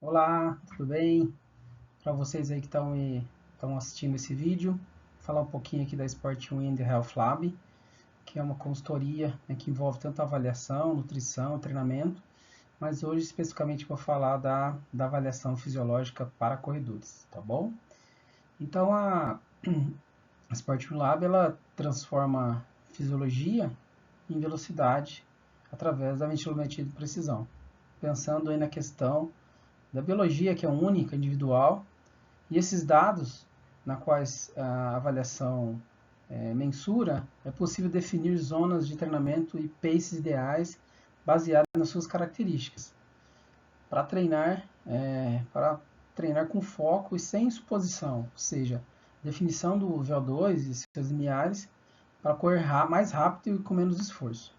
Olá, tudo bem? Para vocês aí que estão assistindo esse vídeo, vou falar um pouquinho aqui da Sport Wind Health Lab, que é uma consultoria, né, que envolve tanto avaliação, nutrição, treinamento, mas hoje especificamente vou falar da avaliação fisiológica para corredores, tá bom? Então a Sport Wind Lab ela transforma fisiologia em velocidade através da ventilometria de precisão, pensando aí na questão da biologia que é única, individual. E esses dados, na quais a avaliação mensura, é possível definir zonas de treinamento e paces ideais baseadas nas suas características, para treinar com foco e sem suposição, ou seja, definição do VO2 e seus limiares para correr mais rápido e com menos esforço.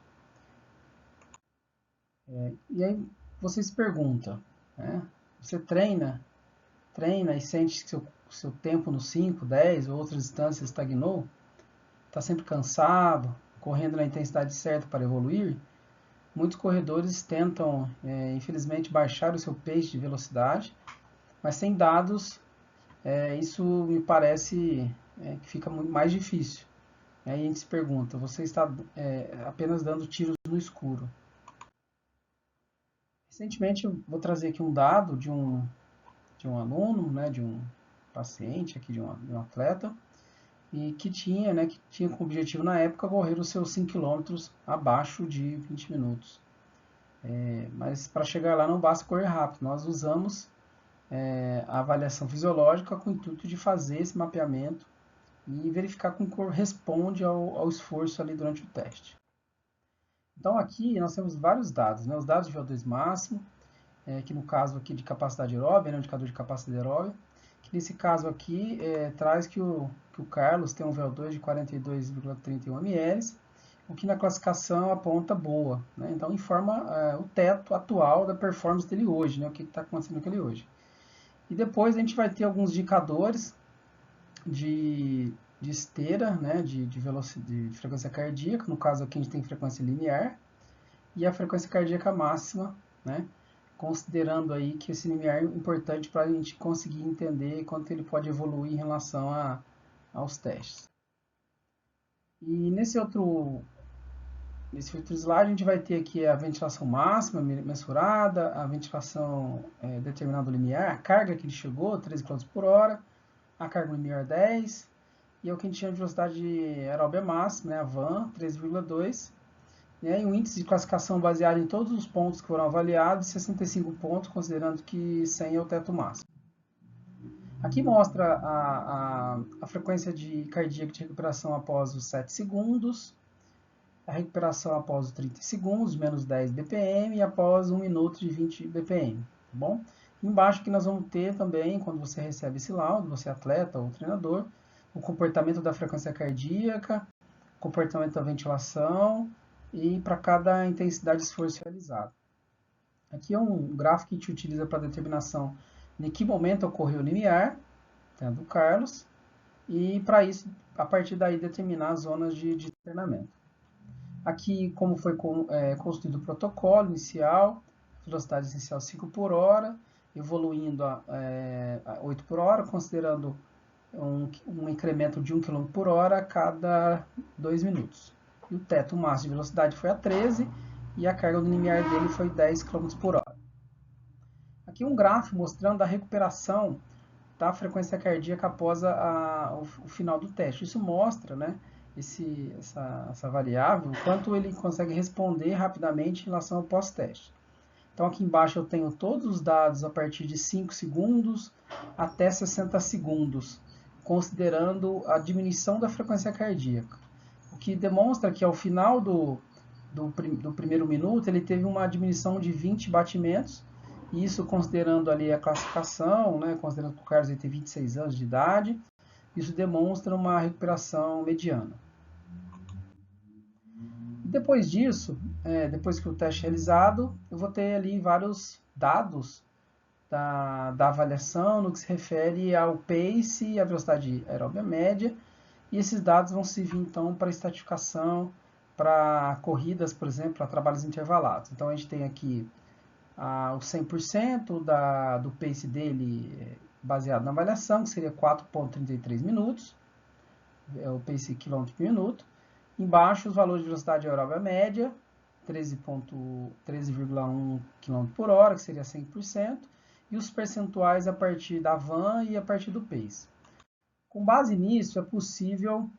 E aí você se pergunta, né? Você treina e sente que seu tempo no 5, 10 ou outras distâncias estagnou, está sempre cansado, correndo na intensidade certa para evoluir, muitos corredores tentam, infelizmente, baixar o seu pace de velocidade, mas sem dados, isso me parece que fica muito mais difícil. Aí a gente se pergunta, você está apenas dando tiros no escuro. Recentemente, eu vou trazer aqui um dado de um aluno, né, de um paciente, aqui de um atleta, e que tinha como objetivo na época correr os seus 5 quilômetros abaixo de 20 minutos. Mas para chegar lá não basta correr rápido, nós usamos a avaliação fisiológica com o intuito de fazer esse mapeamento e verificar como corresponde ao esforço ali durante o teste. Então aqui nós temos vários dados, né? Os dados de VO2 máximo, que no caso aqui de capacidade aeróbica, né? O indicador de capacidade aeróbica, que nesse caso aqui traz que o Carlos tem um VO2 de 42,31 ml, o que na classificação aponta boa, né? Então informa o teto atual da performance dele hoje, né? O que está acontecendo com ele hoje. E depois a gente vai ter alguns indicadores de esteira, né? de velocidade, de frequência cardíaca, no caso aqui a gente tem frequência linear, e a frequência cardíaca máxima, né? Considerando aí que esse limiar é importante para a gente conseguir entender quanto ele pode evoluir em relação aos testes. E nesse outro slide a gente vai ter aqui a ventilação máxima mensurada, a ventilação determinada do limiar, a carga que ele chegou, 13 km por hora, a carga limiar 10, e é o que a gente chama de velocidade aeróbia máxima, né, a VAM, 13,2, né, e um índice de classificação baseado em todos os pontos que foram avaliados, 65 pontos, considerando que 100 é o teto máximo. Aqui mostra a frequência cardíaca de recuperação após os 7 segundos, a recuperação após os 30 segundos, menos 10 BPM, e após 1 minuto de 20 BPM, tá bom? Embaixo que nós vamos ter também, quando você recebe esse laudo, você é atleta ou treinador, o comportamento da frequência cardíaca, comportamento da ventilação, e para cada intensidade de esforço realizado. Aqui é um gráfico que a gente utiliza para determinação de que momento ocorreu o limiar, tá, do Carlos, e para isso, a partir daí, determinar as zonas de treinamento. Aqui, como foi construído o protocolo inicial, velocidade essencial 5 por hora, evoluindo a 8 por hora, considerando um incremento de 1 km por hora a cada 2 minutos. E o teto máximo de velocidade foi a 13 e a carga do limiar dele foi 10 km por hora. Aqui um gráfico mostrando a recuperação da frequência cardíaca após o final do teste. Isso mostra, né, essa variável, o quanto ele consegue responder rapidamente em relação ao pós-teste. Então aqui embaixo eu tenho todos os dados a partir de 5 segundos até 60 segundos, considerando a diminuição da frequência cardíaca. O que demonstra que ao final do primeiro minuto ele teve uma diminuição de 20 batimentos, isso considerando ali a classificação, né, considerando que o Carlos tem 26 anos de idade, isso demonstra uma recuperação mediana. Depois disso, depois que o teste é realizado, eu vou ter ali vários dados da avaliação no que se refere ao pace e à velocidade aeróbica média, e esses dados vão servir então para estratificação, para corridas, por exemplo, para trabalhos intervalados. Então a gente tem aqui o 100% do pace dele baseado na avaliação, que seria 4,33 minutos, é o pace quilômetro por minuto. Embaixo, os valores de velocidade aeróbica média, 13,1 km por hora, que seria 100%, e os percentuais a partir da van e a partir do pace. Com base nisso, é possível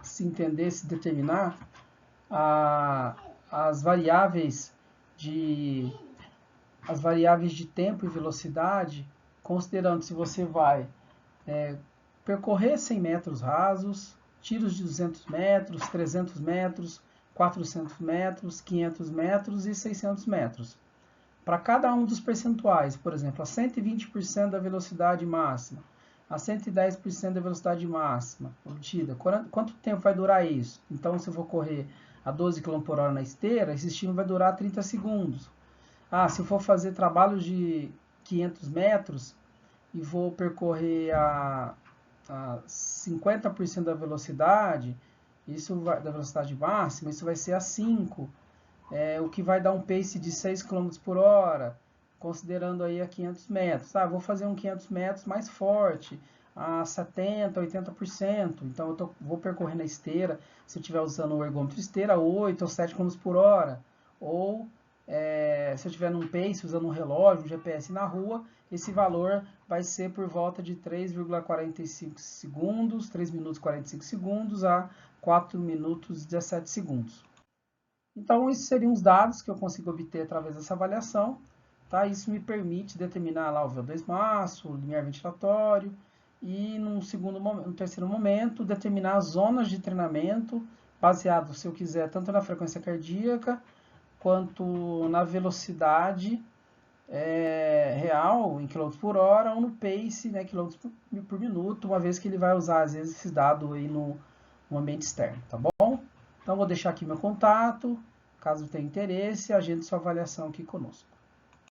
se entender, se determinar as variáveis de tempo e velocidade, considerando se você vai percorrer 100 metros rasos, tiros de 200 metros, 300 metros, 400 metros, 500 metros e 600 metros. Para cada um dos percentuais, por exemplo, a 120% da velocidade máxima, a 110% da velocidade máxima obtida, quanto tempo vai durar isso? Então, se eu for correr a 12 km por hora na esteira, esse estímulo vai durar 30 segundos. Se eu for fazer trabalhos de 500 metros e vou percorrer a 50% da velocidade, da velocidade máxima, isso vai ser a 5, o que vai dar um pace de 6 km por hora, considerando aí a 500 metros. Vou fazer um 500 metros mais forte, a 70%, 80%. Então, vou percorrer na esteira, se eu estiver usando o ergômetro esteira, 8 ou 7 km por hora. Ou, se eu estiver num pace, usando um relógio, um GPS na rua, esse valor vai ser por volta de 3,45 segundos, 3 minutos e 45 segundos a 4 minutos e 17 segundos. Então, esses seriam os dados que eu consigo obter através dessa avaliação. Tá? Isso me permite determinar lá o VO2 max, o limiar ventilatório e, no terceiro momento, determinar as zonas de treinamento, baseado, se eu quiser, tanto na frequência cardíaca quanto na velocidade real em km por hora ou no pace, né, km por minuto, uma vez que ele vai usar, às vezes, esses dados aí no ambiente externo, tá bom? Então, vou deixar aqui meu contato, caso tenha interesse, agende sua avaliação aqui conosco.